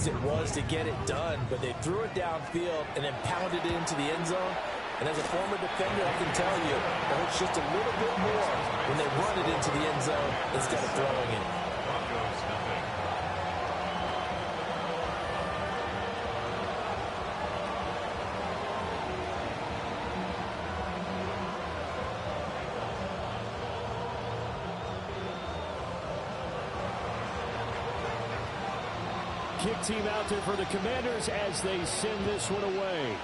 as it was to get it done, but they threw it downfield and then pounded it into the end zone. And as a former defender, I can tell you, it hurts just a little bit more when they run it into the end zone instead of throwing it. Kick team out there for the Commanders as they send this one away.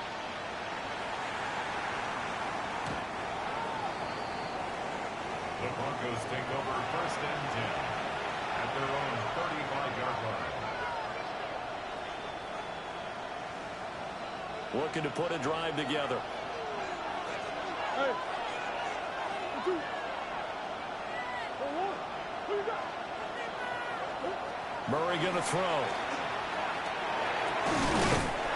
The Broncos take over 1st and 10 at their own 35-yard line. Looking to put a drive together. Murray going to throw.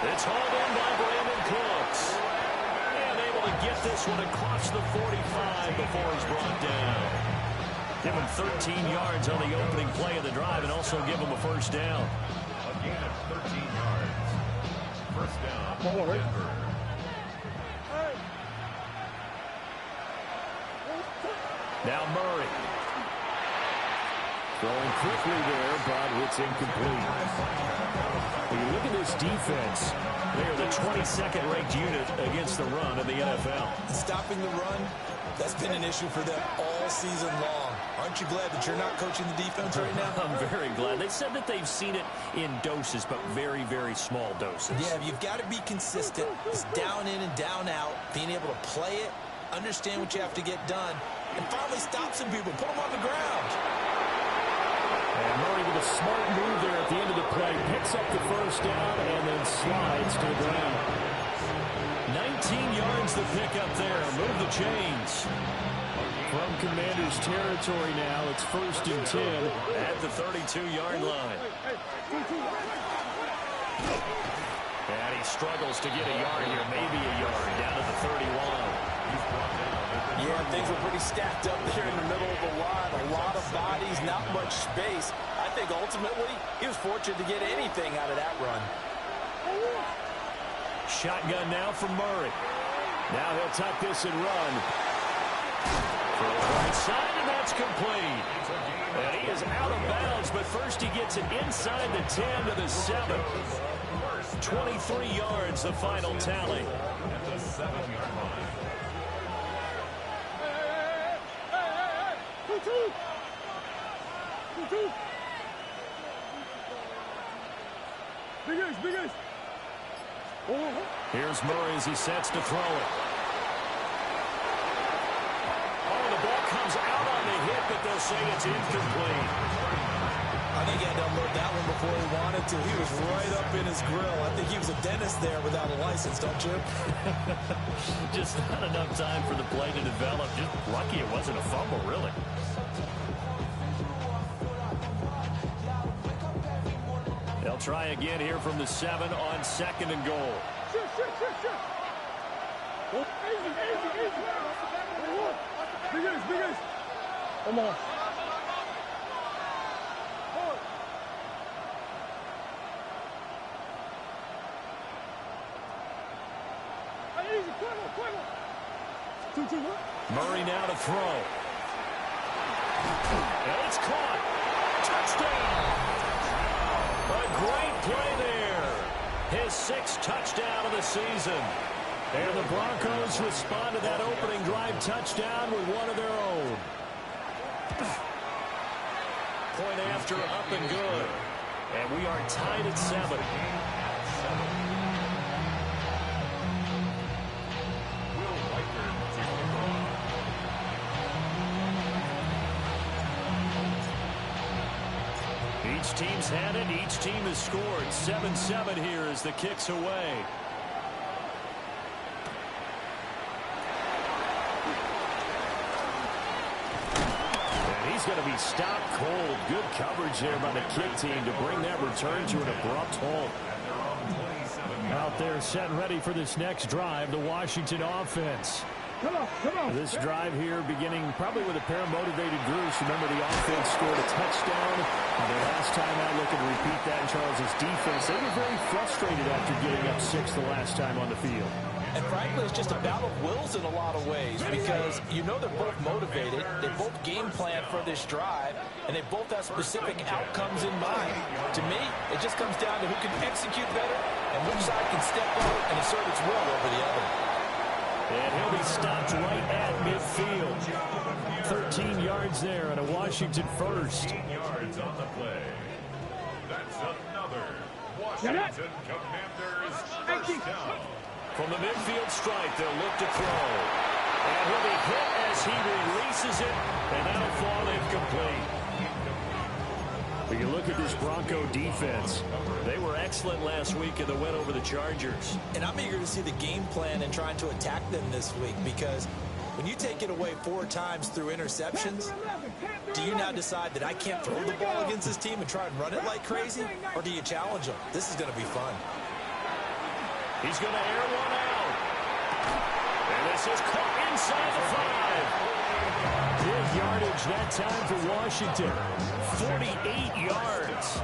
It's hauled in by Brandon Cooks. And able to get this one across the 45 before he's brought down. Give him 13 yards on the opening play of the drive and also give him a first down. A gain of 13 yards. First down, Denver. Now Murray. Throwing quickly there, but it's incomplete. When you look at this defense, they're the 22nd ranked unit against the run in the NFL. Stopping the run, that's been an issue for them all season long. Aren't you glad that you're not coaching the defense right now? I'm very glad. They said that they've seen it in doses, but very, very small doses. Yeah, you've got to be consistent. It's down in and down out, being able to play it, understand what you have to get done, and finally stop some people, put them on the ground. And Murray with a smart move there at the end of the play. Picks up the first down and then slides to the ground. 19 yards the pick up there. Move the chains. From Commanders territory now, it's 1st and 10 at the 32-yard line. And he struggles to get a yard here, maybe a yard, down to the 31. Yeah, things were pretty stacked up there in the middle of the line. A lot of bodies, not much space. I think ultimately he was fortunate to get anything out of that run. Shotgun now from Murray. Now he'll tuck this and run. For the right side, and that's complete. And he is out of bounds, but first he gets it inside the 10 to the 7. 23 yards, the final tally. At the 7-yard line. Here's Murray as he sets to throw it. Oh, the ball comes out on the hit, but they'll say it's incomplete. I think he had to unload that one before he wanted to. He was right up in his grill. I think he was a dentist there without a license, don't you? Just not enough time for the play to develop. Just lucky it wasn't a fumble, really. They'll try again here from the 7 on 2nd and goal. Come on. Murray now to throw. And it's caught. Touchdown. A great play there. His 6th touchdown of the season. And the Broncos respond to that opening drive touchdown with one of their own. Point after, up and good. And we are tied at 7. Each team's had it. Each team has scored. 7-7 here as the kick's away. And he's going to be stopped cold. Good coverage there by the kick team to bring that return to an abrupt halt. Out there set and ready for this next drive, the Washington offense. This drive here beginning probably with a pair of motivated Bruce. Remember, the offense scored a touchdown Their last time out looking to repeat that in Charles's defense. They were very frustrated after getting up 6 the last time on the field. And frankly, it's just a battle of wills in a lot of ways because you know they're both motivated. They both game plan for this drive, and they both have specific outcomes in mind. To me, it just comes down to who can execute better and which side can step up and assert its will over the other. And he'll be stopped right at midfield. 13 yards there and a Washington first. 13 yards on the play. That's another Washington Commanders first down. From the midfield stripe, they'll look to throw. And he'll be hit as he releases it, and that'll fall incomplete. But you look at this Bronco defense. They were excellent last week in the win over the Chargers. And I'm eager to see the game plan and trying to attack them this week because when you take it away 4 times through interceptions, do you now decide that I can't throw the ball against this team and try and run it like crazy? Or do you challenge them? This is going to be fun. He's going to air one out. And this is caught inside the 5. Big yardage that time for Washington. 48 yards.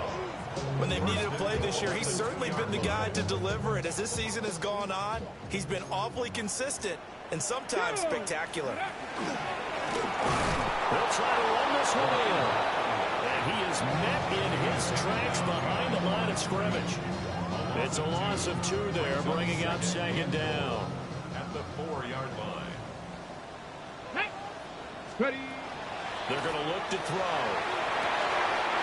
When they've needed a play this year, he's certainly been the guy to deliver it. As this season has gone on, he's been awfully consistent and sometimes spectacular. They'll try to run this one in. And he is met in his tracks behind the line of scrimmage. It's a loss of 2 there, bringing up 2nd down. At the 4-yard line. Ready. They're going to look to throw.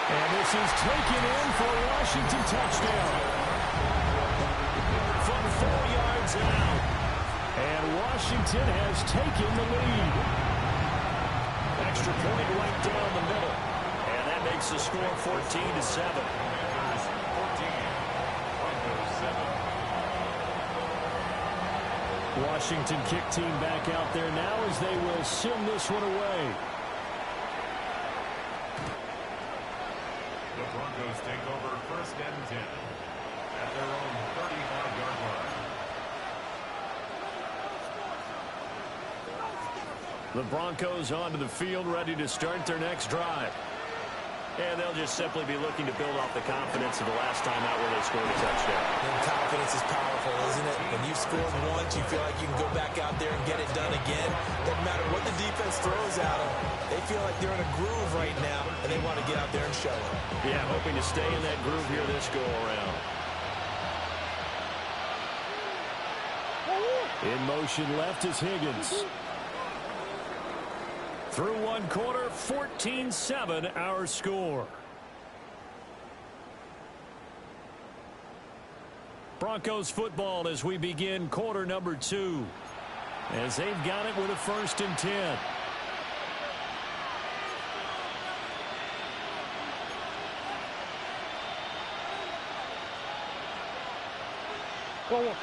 And this is taken in for a Washington touchdown. From 4 yards out. And Washington has taken the lead. Extra point right down the middle. And that makes the score 14-7. Washington kick team back out there now as they will send this one away. The Broncos take over 1st and 10 at their own 35-yard line. The Broncos onto the field, ready to start their next drive. And they'll just simply be looking to build off the confidence of the last time out where they scored a touchdown. And confidence is powerful, isn't it? When you've scored once, you feel like you can go back out there and get it done again. Doesn't matter what the defense throws at them. They feel like they're in a groove right now, and they want to get out there and show it. Yeah, hoping to stay in that groove here this go-around. In motion left is Higgins. Through 1 quarter, 14-7 our score. Broncos football as we begin quarter number 2. As they've got it with a 1st and 10. Go on.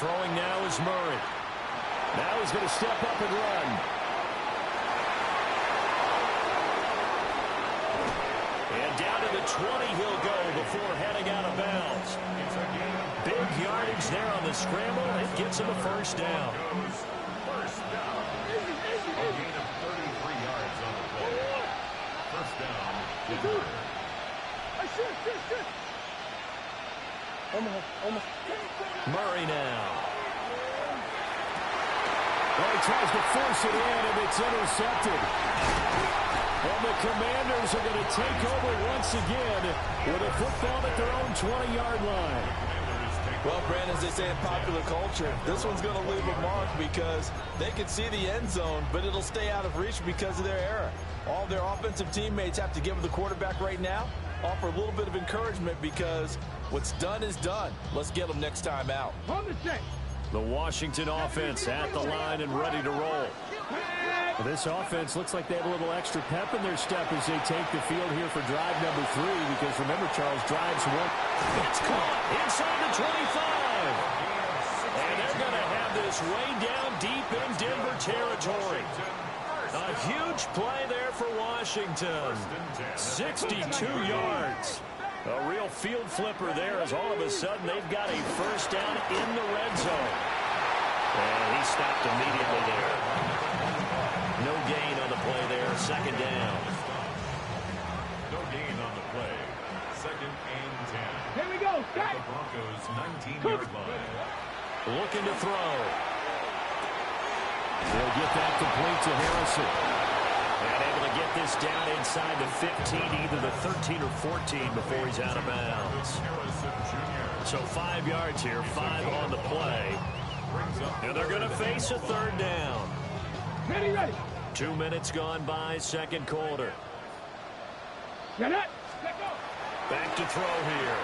Throwing now is Murray. Now he's going to step up and run. And down to the 20 he'll go before heading out of bounds. Big yardage there on the scramble. It gets him a 1st down. First down. A gain of 33 yards on the play. 1st down. Denver. Murray now. Well, he tries to force it in, and it's intercepted. And the Commanders are going to take over once again with a football at their own 20-yard line. Well, Brandon, as they say in popular culture, this one's going to leave a mark because they can see the end zone, but it'll stay out of reach because of their error. All their offensive teammates have to give the quarterback right now, offer a little bit of encouragement because what's done is done. Let's get them next time out. The Washington offense at the line and ready to roll. Well, this offense looks like they have a little extra pep in their step as they take the field here for drive number 3 because remember, Charles, drives one. It's caught inside the 25. And they're going to have this way down deep in Denver territory. A huge play there for Washington. 62 yards. A real field flipper there as all of a sudden they've got a first down in the red zone. And he stopped immediately there. No gain on the play there. Second down. No gain on the play. Second and 10. Here we go. At the Broncos' 19-yard line. Looking to throw. They'll get that complete to Harrison. And able to get this down inside the 15, either the 13 or 14 before he's out of bounds. So 5 yards here, 5 on the play. And they're going to face a third down. Ready. 2 minutes gone by, second quarter. Get it. Let go. Back to throw here.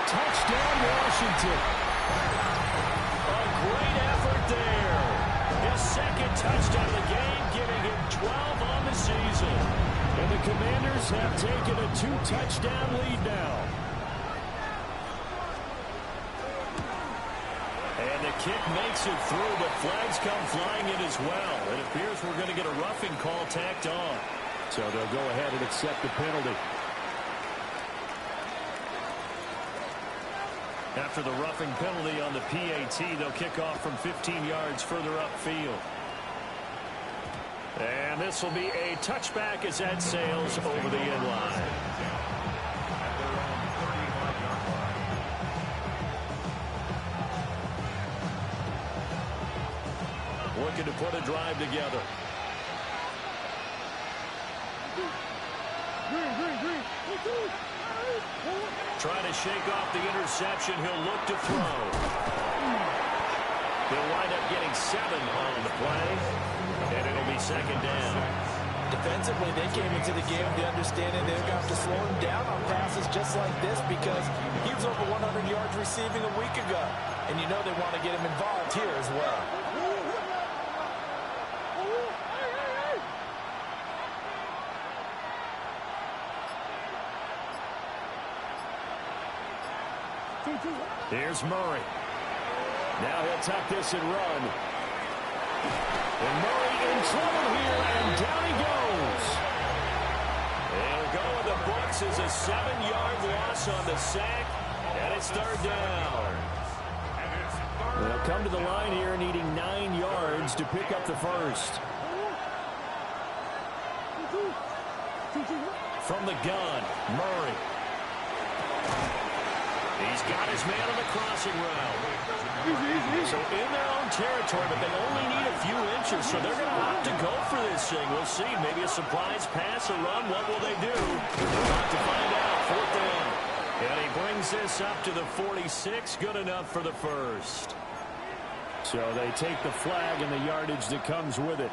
Touchdown, Washington. A great effort there. His second touchdown of the game, giving him 12 on the season. And the Commanders have taken a 2-touchdown lead now. And the kick makes it through, but flags come flying in as well. It appears we're going to get a roughing call tacked on. So they'll go ahead and accept the penalty. After the roughing penalty on the PAT, they'll kick off from 15 yards further upfield. And this will be a touchback as that sails over the end line. Looking to put a drive together. Green. Trying to shake off the interception. He'll look to throw. He'll wind up getting 7 on the play. And it'll be second down. Defensively, they came into the game with the understanding they're going to have to slow him down on passes just like this because he was over 100 yards receiving a week ago. And you know they want to get him involved here as well. Here's Murray. Now he'll tuck this and run. And Murray in trouble here, and down he goes. It'll go in the books as a 7-yard loss on the sack, and it's third down. They'll come to the line here needing 9 yards to pick up the first. From the gun, Murray. He's got his man on the crossing route. So in their own territory, but they only need a few inches, so they're going to have to go for this thing. We'll see. Maybe a surprise pass, a run. What will they do? We're about to find out. Fourth down. And he brings this up to the 46. Good enough for the first. So they take the flag and the yardage that comes with it.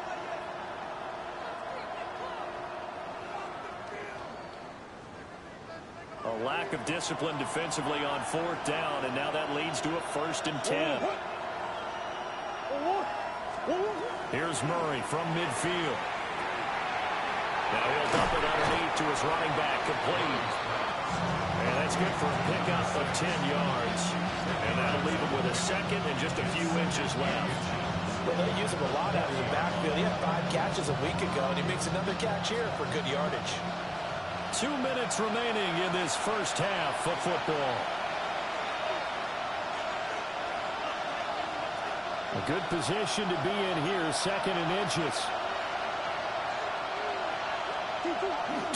A lack of discipline defensively on fourth down, and now that leads to a 1st and 10. Here's Murray from midfield. Now he'll dump it underneath to his running back, complete. And that's good for a pickup of 10 yards. And that'll leave him with a second and just a few inches left. Well, they use him a lot out of the backfield. He had 5 catches a week ago, and he makes another catch here for good yardage. 2 minutes remaining in this first half of football. A good position to be in here, 2nd and inches.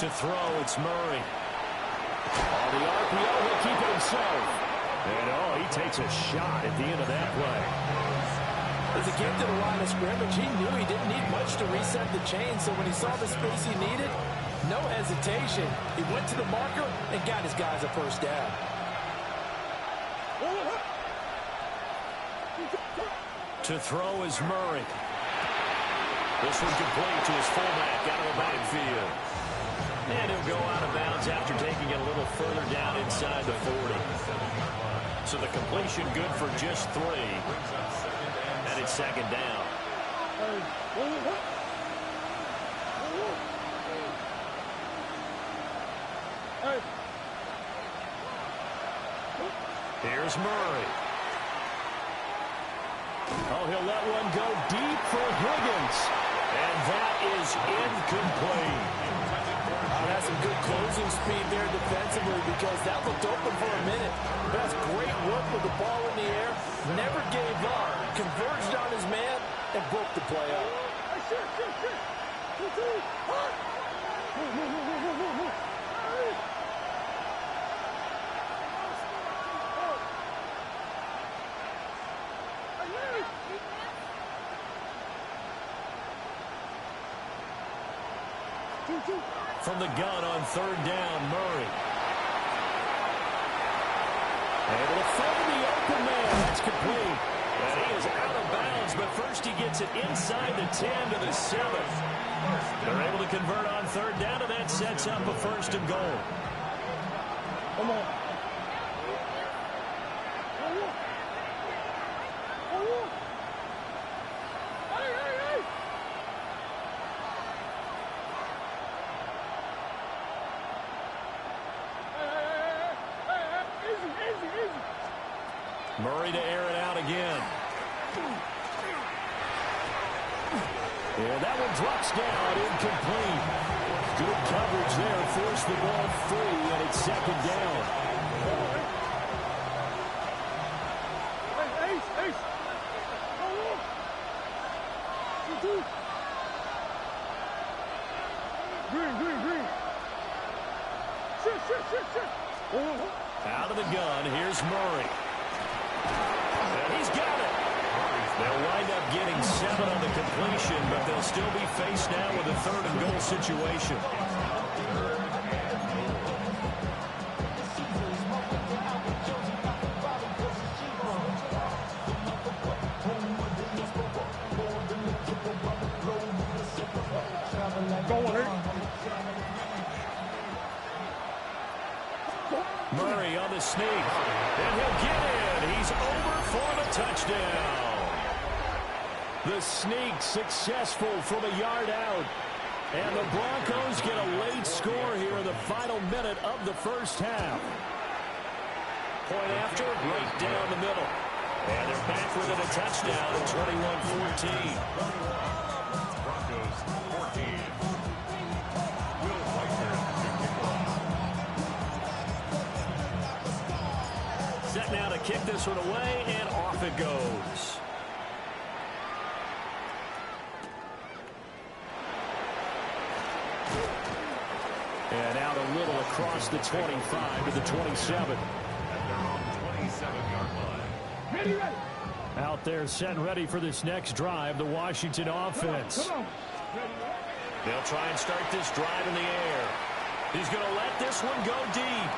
To throw, it's Murray. On the RPO, he'll keep it himself. And, he takes a shot at the end of that play. As he came to the line of scrimmage, he knew he didn't need much to reset the chain, so when he saw the space he needed, no hesitation. He went to the marker and got his guys a first down. To throw is Murray. This one complete to his fullback out of the backfield. And he'll go out of bounds after taking it a little further down inside the 40. So the completion good for just 3. And it's second down. Here's Murray. Oh, he'll let one go deep for Higgins. And that is incomplete. That's some good closing speed there defensively because that looked open for a minute. That's great work with the ball in the air. Never gave up. Converged on his man and broke the play up. From the gun on third down, Murray. Able to find the open man. That's complete. And he is out of bounds, but first he gets it inside the 10 to the 7. They're able to convert on third down, and that sets up a first and goal. Come on. Murray to air it out again. And that one drops down, incomplete. Good coverage there, forced the ball free, and it's second down. Ace. Green. Shit. Out of the gun, here's Murray. And he's got it. They'll wind up getting 7 on the completion, but they'll still be faced now with a third and goal situation. Murray on the sneak, and he'll get in. He's over for the touchdown. The sneak successful from a yard out. And the Broncos get a late score here in the final minute of the first half. Point after, right down the middle. And they're back within a touchdown at 21-14. Broncos 14. Will Whitener to kick off. Set now to kick this one away, and off it goes. And out a little across the 25 to the 27. At their own 27-yard line. Ready. Out there set and ready for this next drive, the Washington offense. Come on. They'll try and start this drive in the air. He's going to let this one go deep.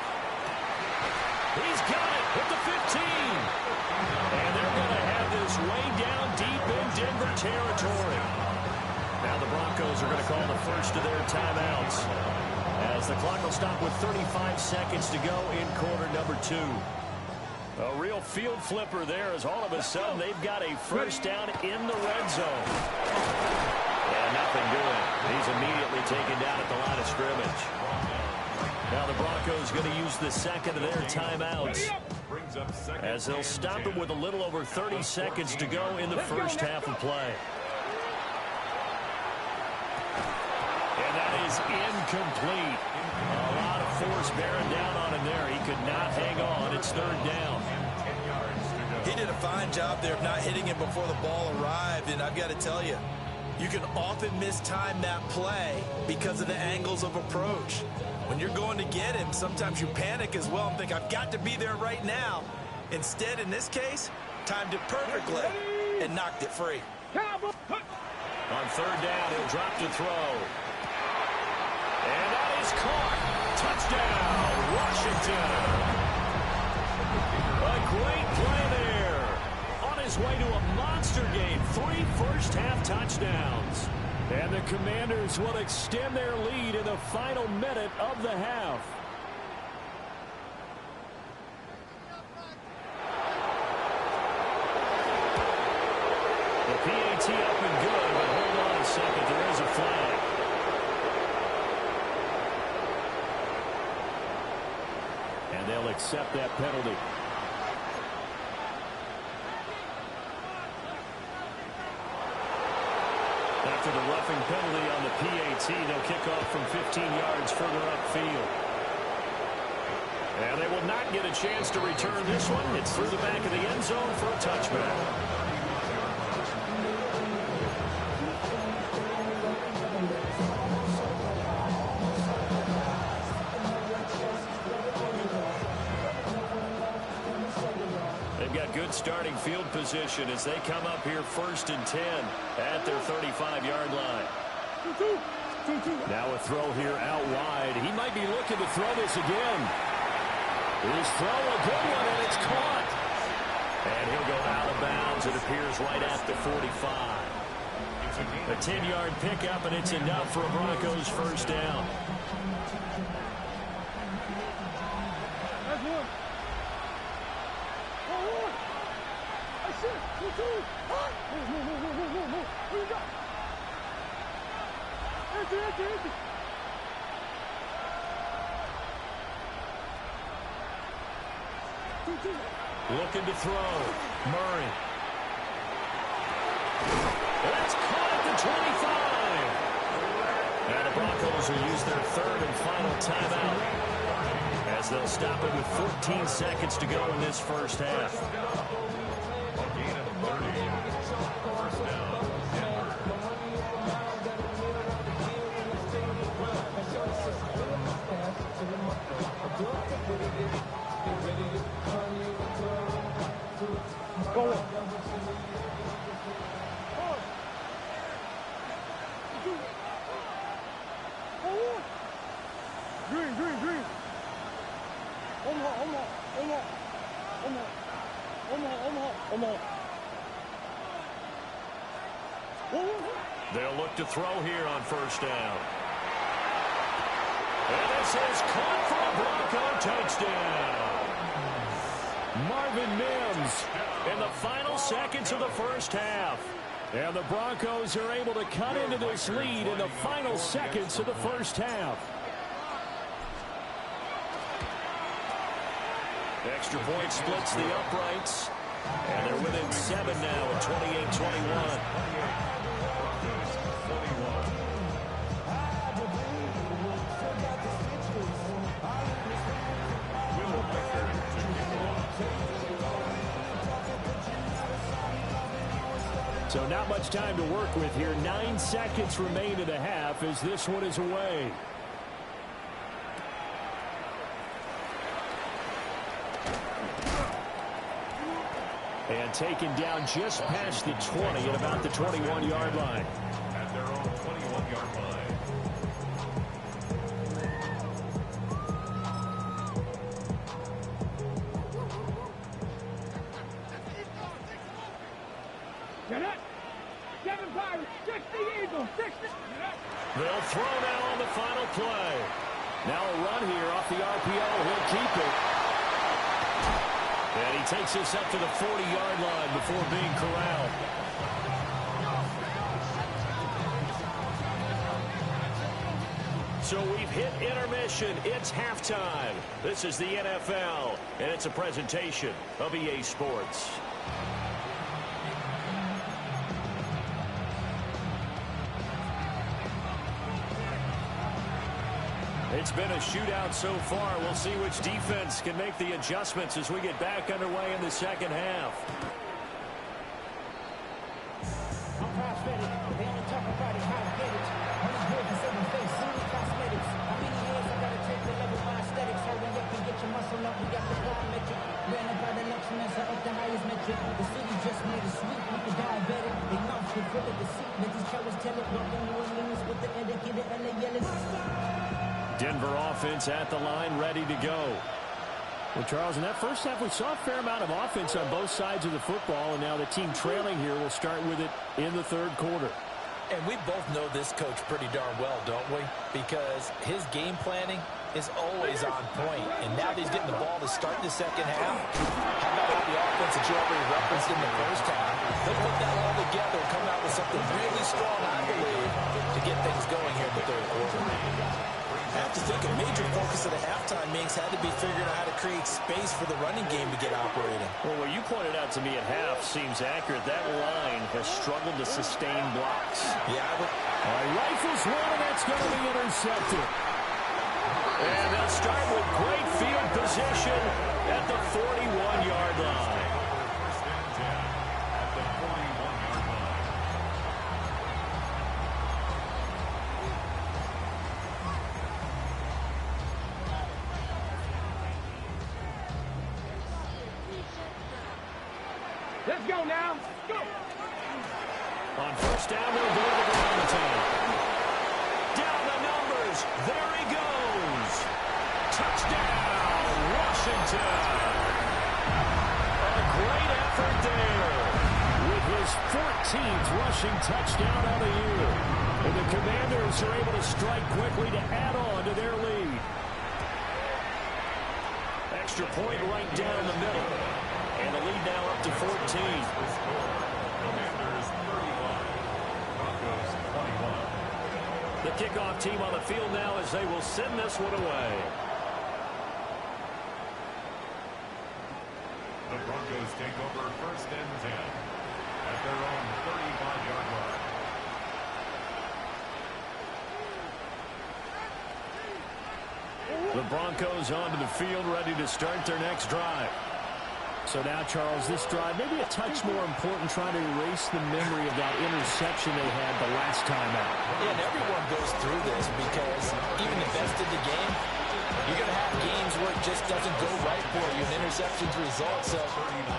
He's got it at the 15. And they're going to have this way down deep in Denver territory. Now the Broncos are going to call the first of their timeouts, as the clock will stop with 35 seconds to go in quarter number 2. A real field flipper there, as all of a sudden they've got a first down in the red zone. And nothing doing. He's immediately taken down at the line of scrimmage. Now the Broncos going to use the second of their timeouts, Brings up second. as they'll stop him with a little over 30 seconds to go in the first half of play. And that is incomplete. A lot of force bearing down on him there. He could not hang on. It's third down. 10 yards to go. He did a fine job there of not hitting him before the ball arrived, and I've got to tell you, you can often mistime that play because of the angles of approach. When you're going to get him, sometimes you panic as well and think, I've got to be there right now. Instead, in this case, timed it perfectly and knocked it free. On third down, he'll drop to throw. And that is caught. Touchdown, Washington. A great play there. On his way to a monster game. 3 first-half touchdowns. And the Commanders will extend their lead in the final minute of the half. The PAT up and good, but hold on a second. There is a flag. And they'll accept that penalty. after the roughing penalty on the PAT. They'll kick off from 15 yards further upfield. And they will not get a chance to return this one. It's through the back of the end zone for a touchback. Good starting field position as they come up here 1st and 10 at their 35-yard line. Now a throw here out wide. He might be looking to throw this again. His throw, a good one, and it's caught. And he'll go out of bounds. It appears right at the 45. A 10-yard pickup, and it's enough for a Broncos first down. That's one. What do you got? Empty. Looking to throw. Murray. That's caught at the 25. And the Broncos will use their 3rd and final timeout as they'll stop it with 14 seconds to go in this first half. Go on. Green. They'll look to throw here on first down. And this is caught for a Bronco touchdown. Marvin Mims in the final seconds of the first half. And the Broncos are able to cut into this lead in the final seconds of the first half. Extra point splits the uprights. And they're within 7 now at 28-21. So not much time to work with here. 9 seconds remain in the half as this one is away. And taken down just past the 20 at about the 21-yard line. At their own 21-yard line. They'll throw now on the final play. Now a run here off the RPO. He'll keep it. And he takes this up to the 40-yard line before being corralled. So we've hit intermission. It's halftime. This is the NFL, and it's a presentation of EA Sports. It's been a shootout so far. We'll see which defense can make the adjustments as we get back underway in the second half. Denver offense at the line, ready to go. Well, Charles, in that first half, we saw a fair amount of offense on both sides of the football, and now the team trailing here will start with it in the third quarter. And we both know this coach pretty darn well, don't we? Because his game planning is always on point. And now that he's getting the ball to start the second half, how about all the offense that you already referenced in the first half? They'll put that all together and come out with something really strong, I believe, to get things going here in the third quarter. I have to think a major focus of the halftime mix had to be figuring out how to create space for the running game to get operating. Well, what you pointed out to me at half seems accurate. That line has struggled to sustain blocks. Yeah, I would. All right, rifles one, and that's going to be intercepted. And they'll start with great field position at the 41-yard line. First and 10 at the 41-yard line. Let's go now. Go. On first down, they'll go to the ground team. Down the numbers. There he goes. Touchdown, Washington. A great effort there. With his 14th rushing touchdown of the year. And the Commanders are able to strike quickly to add on to their lead. Extra point right down the middle. And the lead now up to 14. Commanders 31, Broncos 21. The kickoff team on the field now as they will send this one away. The Broncos take over first and 10 at their own 35-yard line. The Broncos onto the field, ready to start their next drive. So now, Charles, this drive maybe a touch more important, trying to erase the memory of that interception they had the last time out. Yeah, and everyone goes through this because even the best in the game, you're going to have games where it just doesn't go right for you, and interceptions result. So,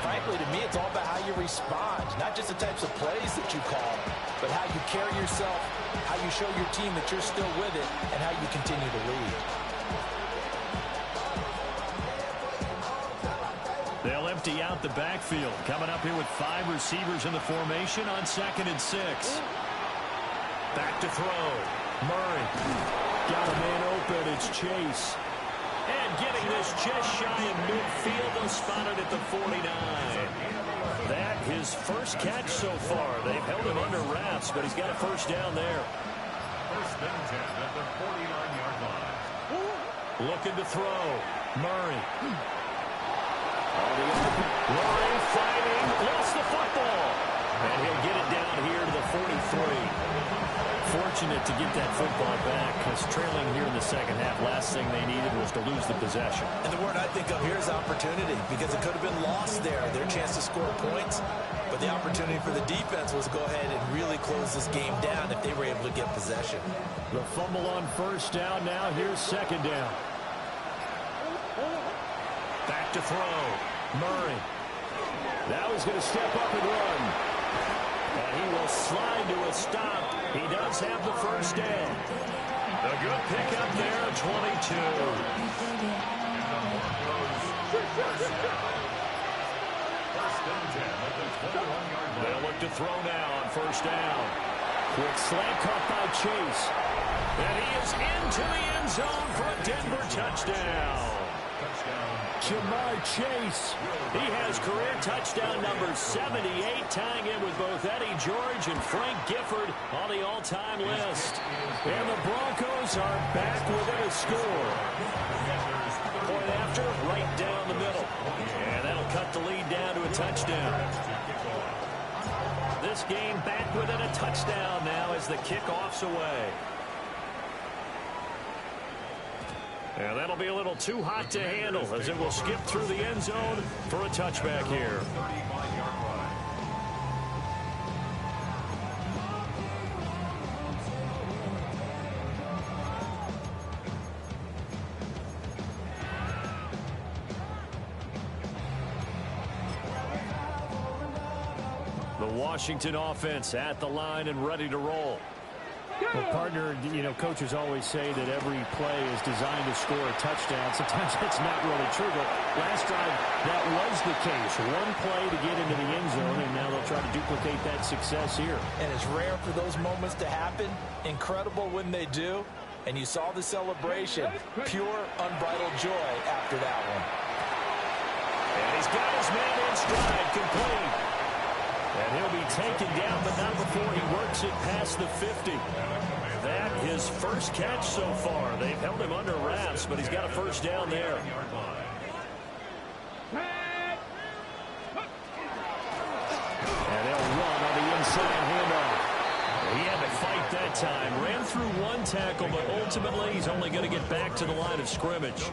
frankly, to me, it's all about how you respond, not just the types of plays that you call, but how you carry yourself, how you show your team that you're still with it, and how you continue to lead. They'll empty out the backfield. Coming up here with 5 receivers in the formation on 2nd and 6. Back to throw. Murray. Got a man open. It's Chase. And getting this just shy of midfield. They'll spot it at the 49. That his first catch so far. They've held him under wraps, but he's got a first down there. First and 10 at the 49-yard line. Looking to throw. Murray. Murray fighting, lost the football. And he'll get it down here to the 43. Fortunate to get that football back, because trailing here in the second half, last thing they needed was to lose the possession. And the word I think of here is opportunity, because it could have been lost there, their chance to score points. But the opportunity for the defense was to go ahead and really close this game down if they were able to get possession. The fumble on first down now. Here's second down. Back to throw. Murray. Now he's going to step up and run. And he will slide to a stop. He does have the first down. A good pickup there, 22. First and 10 at the 21-yard line. They'll look to throw now on first down. Quick slant caught by Chase. And he is into the end zone for a Denver touchdown. Ja'Marr Chase. He has career touchdown number 78, tying in with both Eddie George and Frank Gifford on the all-time list. And the Broncos are back within a score. Point after, right down the middle. And that'll cut the lead down to a touchdown. This game back within a touchdown now as the kickoff's away. And that'll be a little too hot to handle as it will skip through the end zone for a touchback here. 35-yard line. The Washington offense at the line and ready to roll. Well, partner, coaches always say that every play is designed to score a touchdown. Sometimes that's not really true, but last drive, that was the case. One play to get into the end zone, and now they'll try to duplicate that success here. And it's rare for those moments to happen. Incredible when they do. And you saw the celebration. Pure, unbridled joy after that one. And he's got his man in stride, complete. And he'll be taken down, but not before he works it past the 50. That his first catch so far. They've held him under wraps, but he's got a first down there. And they'll run on the inside handoff. He had to fight that time. Ran through one tackle, but ultimately he's only going to get back to the line of scrimmage.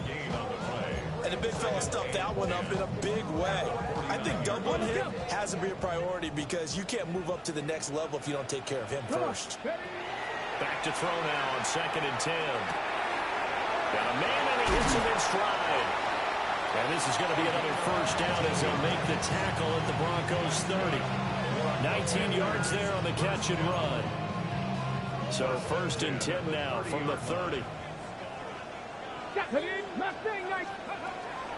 And the big fella stuffed that one up in a big way. I think doubling him has to be a priority because you can't move up to the next level if you don't take care of him first. Back to throw now on 2nd and 10. Got a man and he hits him in stride. And this is going to be another first down as they'll make the tackle at the Broncos 30. 19 yards there on the catch and run. So 1st and 10 now from the 30.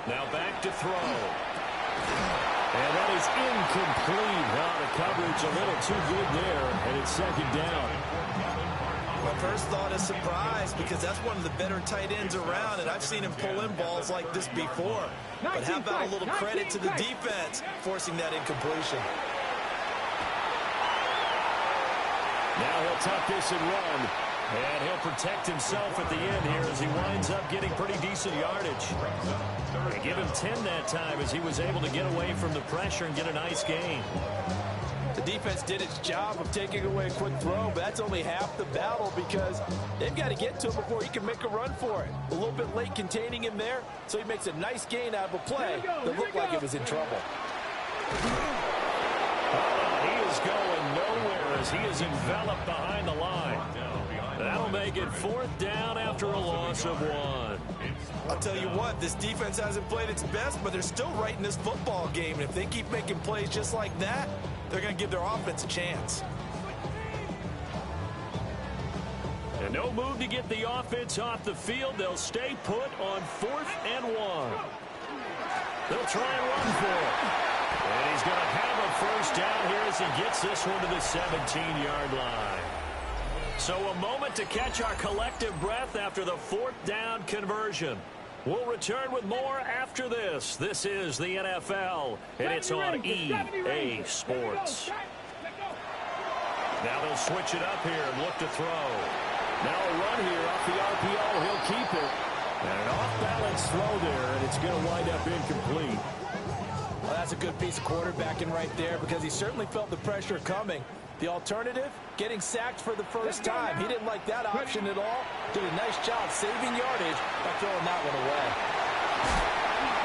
Now back to throw. And that is incomplete. The coverage a little too good there, and it's 2nd down. My first thought is surprise because that's one of the better tight ends around, and I've seen him pull in balls like this before. But how about a little credit to the defense forcing that incompletion? Now he'll tuck this and run. And he'll protect himself at the end here as he winds up getting pretty decent yardage. They give him 10 that time as he was able to get away from the pressure and get a nice gain. The defense did its job of taking away a quick throw, but that's only half the battle because they've got to get to him before he can make a run for it. A little bit late containing him there, so he makes a nice gain out of a play that looked like it was in trouble. He is going nowhere as he is enveloped behind the line. That'll make it 4th down after a loss of 1. I'll tell you what, this defense hasn't played its best, but they're still right in this football game. And if they keep making plays just like that, they're going to give their offense a chance. And no move to get the offense off the field. They'll stay put on 4th and 1. They'll try and run for it. And he's going to have a first down here as he gets this one to the 17-yard line. So a moment to catch our collective breath after the 4th down conversion. We'll return with more after this. This is the NFL, and it's on EA Sports. Now they'll switch it up here and look to throw. Now a run here off the RPO. He'll keep it. And an off-balance throw there, and it's going to wind up incomplete. Well, that's a good piece of quarterbacking right there because he certainly felt the pressure coming. The alternative, getting sacked for the first time. He didn't like that option at all. Did a nice job saving yardage by throwing that one away.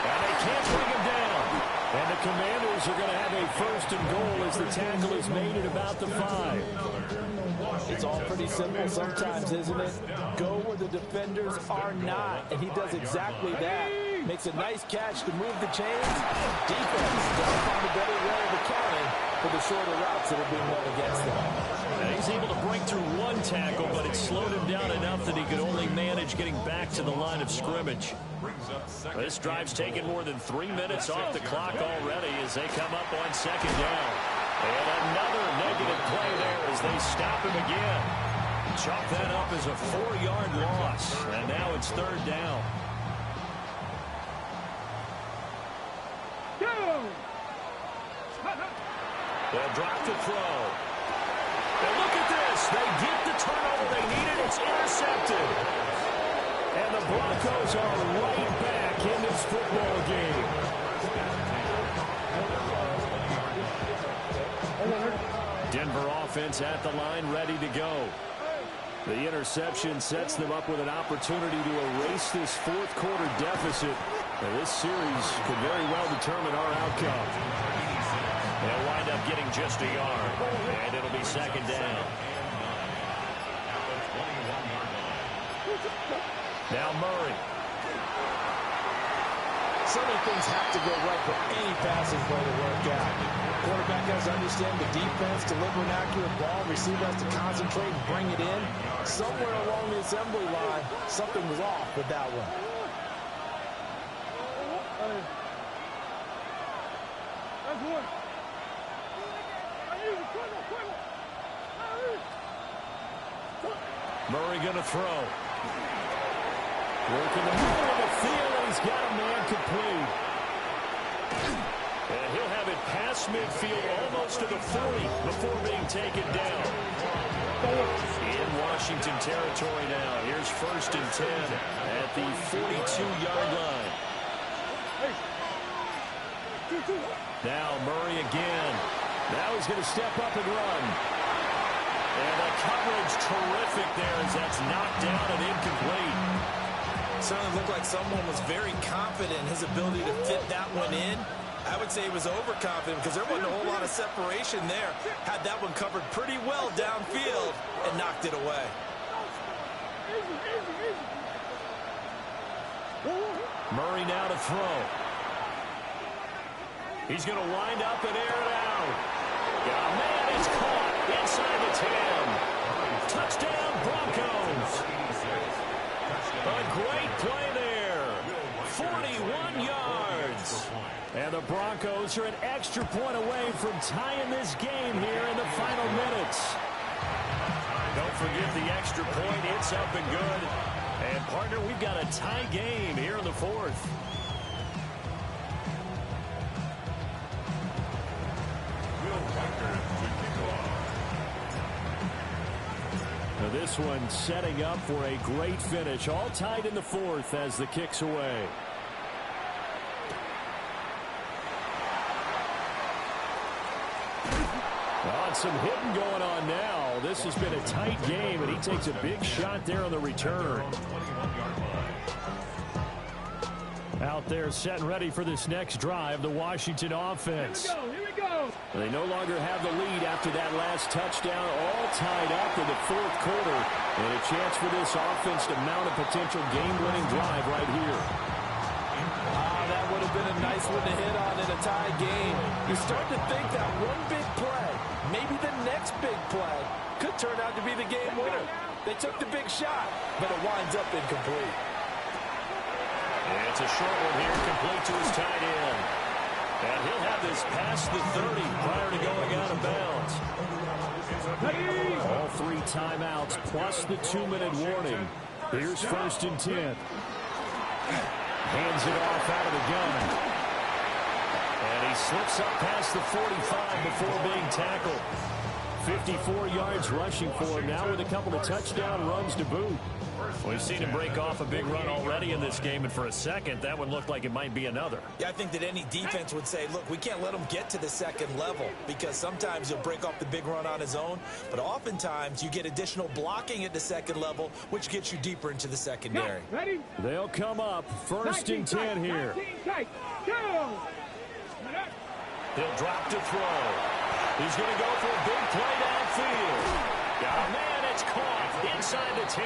And they can't bring him down. And the Commanders are going to have a 1st and goal as the tackle is made at about the 5. It's all pretty simple sometimes, isn't it? Go where the defenders are not, and he does exactly that. Makes a nice catch to move the chains. Defense does find a better way of accounting for the shorter routes that are being run against them. And he's able to break through one tackle, but it slowed him down enough that he could only manage getting back to the line of scrimmage. This drive's taken more than 3 minutes off the clock already as they come up on 2nd down. And another negative play there as they stop him again. Chalk that up as a 4-yard loss, and now it's 3rd down. They'll drop the throw. And look at this. They get the turnover they needed. It's intercepted. And the Broncos are right back in this football game. Denver offense at the line, ready to go. The interception sets them up with an opportunity to erase this 4th quarter deficit. And this series could very well determine our outcome. They'll wind up getting just a yard, and it'll be 2nd down. Now Murray. So many things have to go right for any passing play to work out. Quarterback has to understand the defense, deliver an accurate ball, receiver has to concentrate and bring it in. Somewhere along the assembly line, something was off with that one. Murray going to throw. Working the middle of the field, and he's got a man complete. And he'll have it past midfield, almost to the 40, before being taken down. In Washington territory now. Here's 1st and 10 at the 42-yard line. Now Murray again. Now he's going to step up and run. And the coverage terrific there as that's knocked down and incomplete. Certainly looked like someone was very confident in his ability to fit that one in. I would say he was overconfident because there wasn't a whole lot of separation there. Had that one covered pretty well downfield and knocked it away. Murray now to throw. He's going to wind up and air it out. Oh, man, it's caught inside the 10. Touchdown, Broncos. A great play there. 41 yards. And the Broncos are an extra point away from tying this game here in the final minutes. Don't forget the extra point. It's up and good. And, partner, we've got a tie game here in the 4th. Now this one setting up for a great finish. All tied in the 4th as the kick's away. Some hitting going on now. This has been a tight game, and he takes a big shot there on the return. Out there set and ready for this next drive, the Washington offense. Here we go. They no longer have the lead after that last touchdown, all tied up in the 4th quarter. And a chance for this offense to mount a potential game-winning drive right here. That would have been a nice one to hit on in a tie game. You start to think that one big play, maybe the next big play, could turn out to be the game winner. They took the big shot, but it winds up incomplete. It's a short one here, complete to his tight end. And he'll have this past the 30 prior to going out of bounds. All 3 timeouts plus the 2-minute warning. Here's 1st and 10. Hands it off out of the gun. And he slips up past the 45 before being tackled. 54 yards rushing for him now with a couple of touchdown runs to boot. We've seen him break off a big run already in this game, and for a second, that one looked like it might be another. Yeah, I think that any defense would say, look, we can't let him get to the second level because sometimes he'll break off the big run on his own, but oftentimes you get additional blocking at the second level, which gets you deeper into the secondary. Ready? They'll come up 1st and 10 here. He'll drop to throw. He's going to go for a big play downfield. Oh, man, it's caught inside the 10.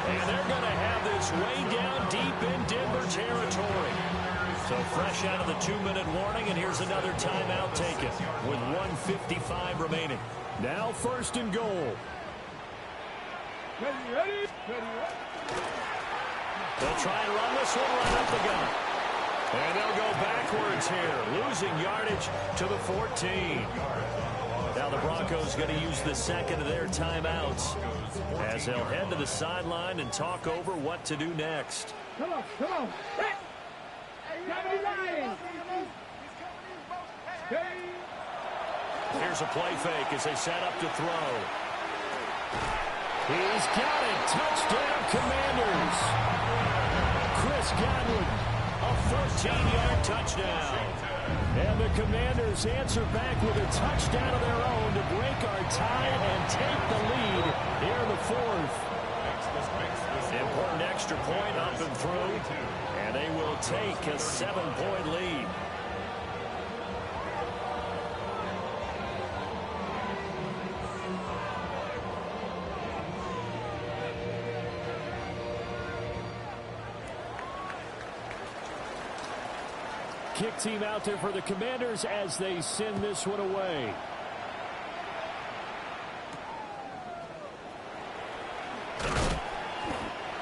And they're going to have this way down deep in Denver territory. So fresh out of the 2-minute warning, and here's another timeout taken with 1:55 remaining. Now 1st and goal. Ready? They'll try and run this one right up the gut. And they'll go backwards here, losing yardage to the 14. Now the Broncos going to use the second of their timeouts as they'll head to the sideline and talk over what to do next. Come on. Here's a play fake as they set up to throw. He's got it. Touchdown, Commanders. Chris Godwin, a 14-yard touchdown. And the Commanders answer back with a touchdown of their own to break our tie and take the lead here in the 4th. Important extra point up and through, and they will take a 7-point lead. Kick team out there for the Commanders as they send this one away.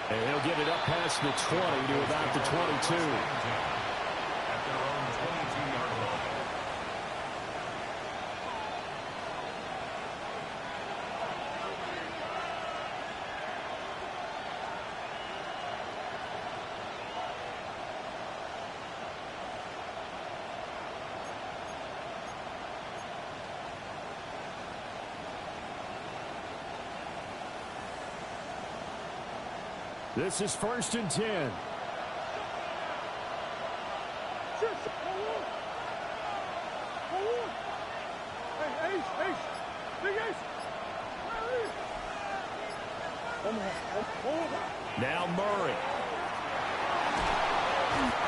And he'll get it up past the 20 to about the 22. This is 1st and 10. Now Murray.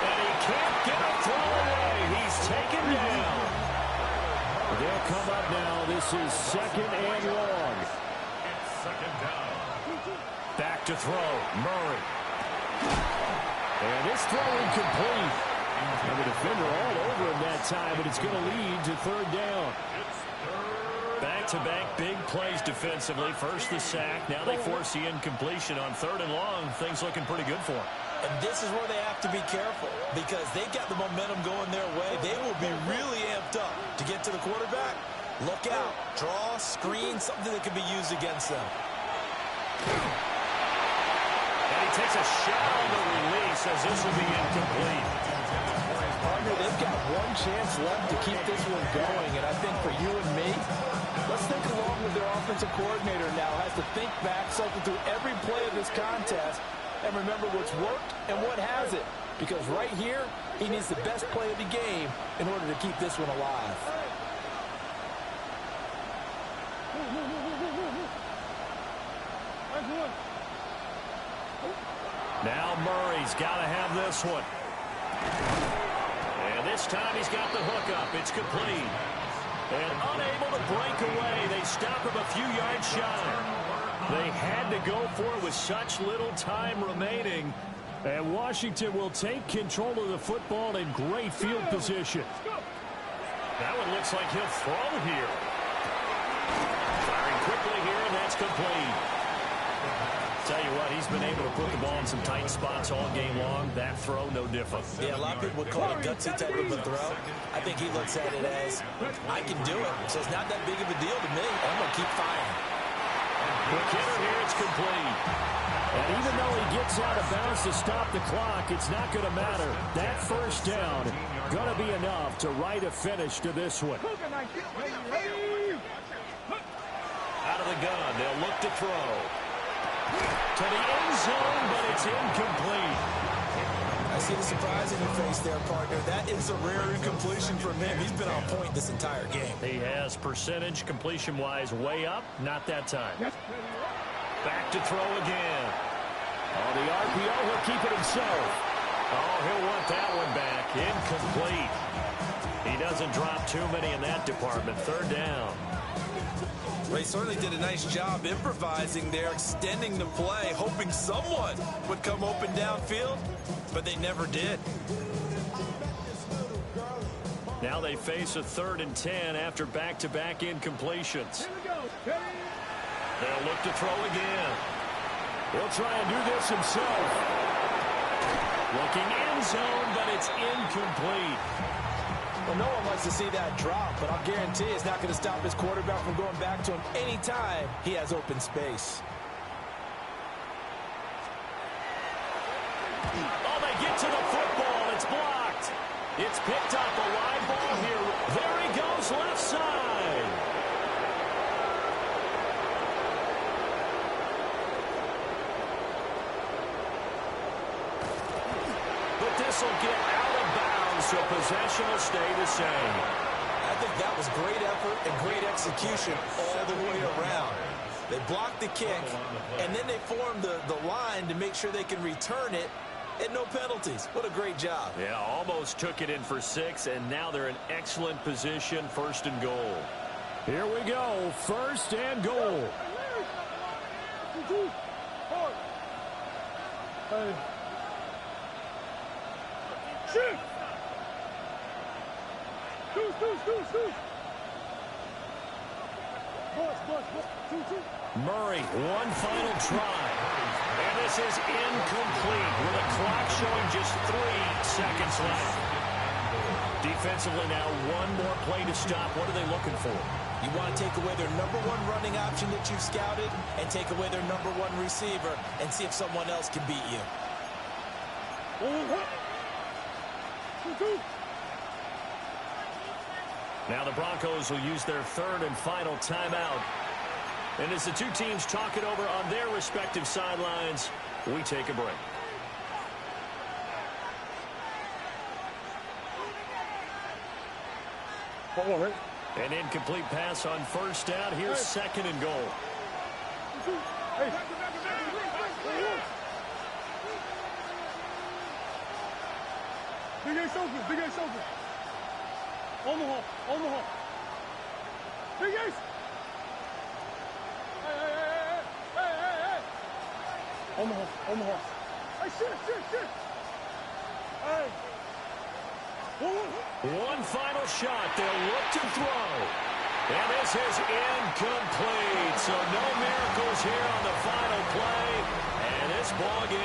And he can't get a throw away. He's taken down. They'll come up now. This is 2nd and long. It's 2nd down. Back to throw. Murray. And this throw incomplete. And the defender all over him that time, but it's going to lead to 3rd down. Back-to-back big plays defensively. First the sack. Now they force the incompletion on 3rd and long. Things looking pretty good for them. And this is where they have to be careful because they've got the momentum going their way. They will be really amped up to get to the quarterback. Look out. Draw, screen, something that can be used against them. And he takes a shot on the release as this will be incomplete. Partner, they've got one chance left to keep this one going, and I think for you and me, let's think along with their offensive coordinator now. Has to think back, cycle through every play of this contest, and remember what's worked and what hasn't. Because right here, he needs the best play of the game in order to keep this one alive. Now Murray's got to have this one. And this time he's got the hook up. It's complete. And unable to break away. They stop him a few yards shy. They had to go for it with such little time remaining. And Washington will take control of the football in great field position. That one looks like he'll throw here. Firing quickly here, and that's complete. Tell you what, he's been able to put the ball in some tight spots all game long. That throw, no different. Yeah, a lot of people would call it a gutsy type of a throw. I think he looks at it as, I can do it, so it's not that big of a deal to me. I'm going to keep firing. McKinnon here, it's complete. And even though he gets out of bounds to stop the clock, it's not going to matter. That first down going to be enough to write a finish to this one. Out of the gun, they'll look to throw. To the end zone, but it's incomplete. I see the surprise in your face there, partner. That is a rare incompletion from him. He's been on point this entire game. He has percentage completion-wise way up. Not that time. Back to throw again. Oh, the RPO, he'll keep it himself. Oh, he'll want that one back. Incomplete. He doesn't drop too many in that department. 3rd down. Well, he certainly did a nice job improvising there, extending the play, hoping someone would come open downfield, but they never did. Now they face a 3rd and 10 after back-to-back incompletions. They'll look to throw again. He'll try and do this himself. Looking end zone, but it's incomplete. Well, no one likes to see that drop, but I'll guarantee it's not going to stop his quarterback from going back to him anytime he has open space. Oh, they get to the football. It's blocked. It's picked up. A live ball here. There he goes, left side. But this will get out of bounds, so possession will stay the same. I think that was great effort and great execution all the way around. They blocked the kick, and then they formed the line to make sure they can return it and no penalties. What a great job. Yeah, almost took it in for 6, and now they're in excellent position, 1st and goal. Here we go, 1st and goal. Murray, one final try. And this is incomplete with a clock showing just 3 seconds left. Defensively now, one more play to stop. What are they looking for? You want to take away their #1 running option that you've scouted and take away their #1 receiver and see if someone else can beat you. Now the Broncos will use their 3rd and final timeout. And as the two teams talk it over on their respective sidelines, We take a break. An incomplete pass on first down. Here's second and goal. Hey. Big Ace open. Big Ace open. Omaha. Omaha. Big Ace. Hey. Omaha. Omaha. Hey, shit. Hey. One final shot. They'll look to throw. And this is incomplete. So no miracles here on the final play. And this ball game